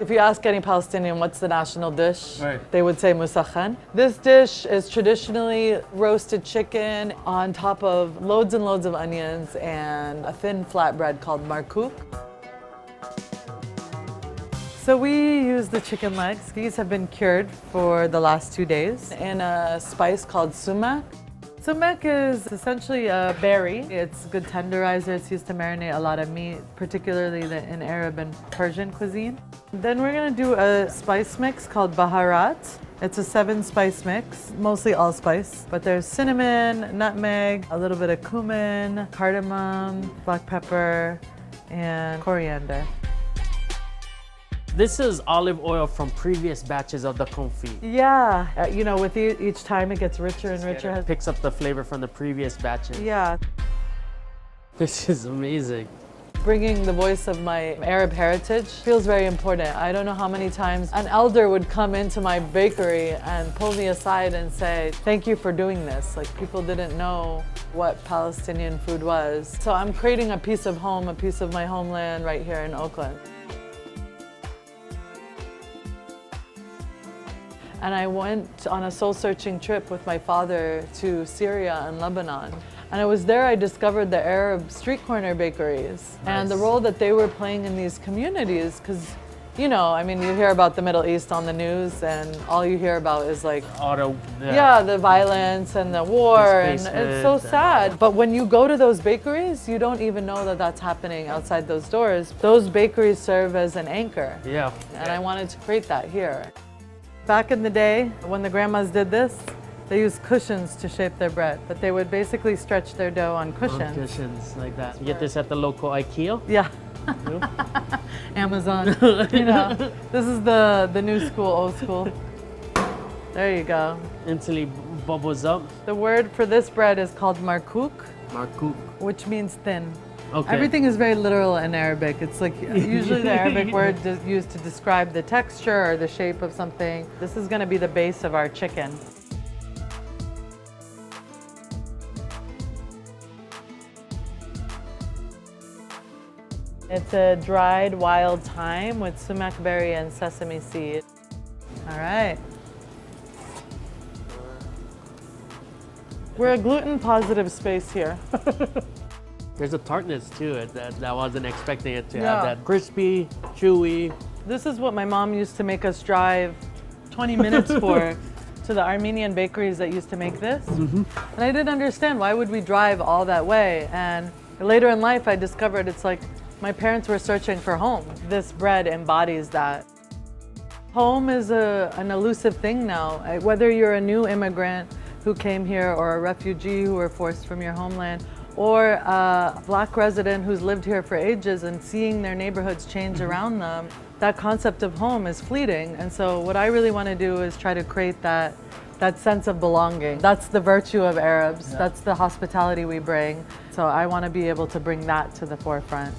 If you ask any Palestinian what's the national dish, Right. they would say Musakhan. This dish is traditionally roasted chicken on top of loads and loads of onions and a thin flatbread called markook. So we use the chicken legs. These have been cured for the last 2 days in a spice called sumac. Sumac is essentially a berry. It's a good tenderizer. It's used to marinate a lot of meat, particularly in Arab and Persian cuisine. Then we're gonna do a spice mix called baharat. It's a 7-spice mix, mostly allspice, but there's cinnamon, nutmeg, a little bit of cumin, cardamom, black pepper, and coriander. This is olive oil from previous batches of the confit. Yeah, you know, with each time it gets richer and richer. It picks up the flavor from the previous batches. Yeah. This is amazing. Bringing the voice of my Arab heritage feels very important. I don't know how many times an elder would come into my bakery and pull me aside and say, thank you for doing this. Like, people didn't know what Palestinian food was. So I'm creating a piece of home, a piece of my homeland right here in Oakland. And I went on a soul-searching trip with my father to Syria and Lebanon. And it was there I discovered the Arab street corner bakeries and the role that they were playing in these communities. Because, you know, I mean, you hear about the Middle East on the news and all you hear about is like, the violence and the war, and it's so sad. But when you go to those bakeries, you don't even know that that's happening outside those doors. Those bakeries serve as an anchor. Yeah. And I wanted to create that here. Back in the day, when the grandmas did this, they used cushions to shape their bread, but they would basically stretch their dough on cushions. On cushions, like that. You get this at the local IKEA? Yeah. Amazon. You know, this is the new school, old school. There you go. Until it bubbles up. The word for this bread is called markook, Markook. which means thin. Okay. Everything is very literal in Arabic. It's like usually the Arabic word is used to describe the texture or the shape of something. This is going to be the base of our chicken. It's a dried wild thyme with sumac berry and sesame seed. All right. We're a gluten-positive space here. There's a tartness to it that I wasn't expecting it to have. That crispy, chewy. This is what my mom used to make us drive 20 minutes for to the Armenian bakeries that used to make this. And I didn't understand, why would we drive all that way? And later in life, I discovered it's like my parents were searching for home. This bread embodies that. Home is an elusive thing now. Whether you're a new immigrant who came here or a refugee who were forced from your homeland, or a Black resident who's lived here for ages and seeing their neighborhoods change around them, that concept of home is fleeting. And so what I really want to do is try to create that sense of belonging. That's the virtue of Arabs. That's the hospitality we bring. So I want to be able to bring that to the forefront.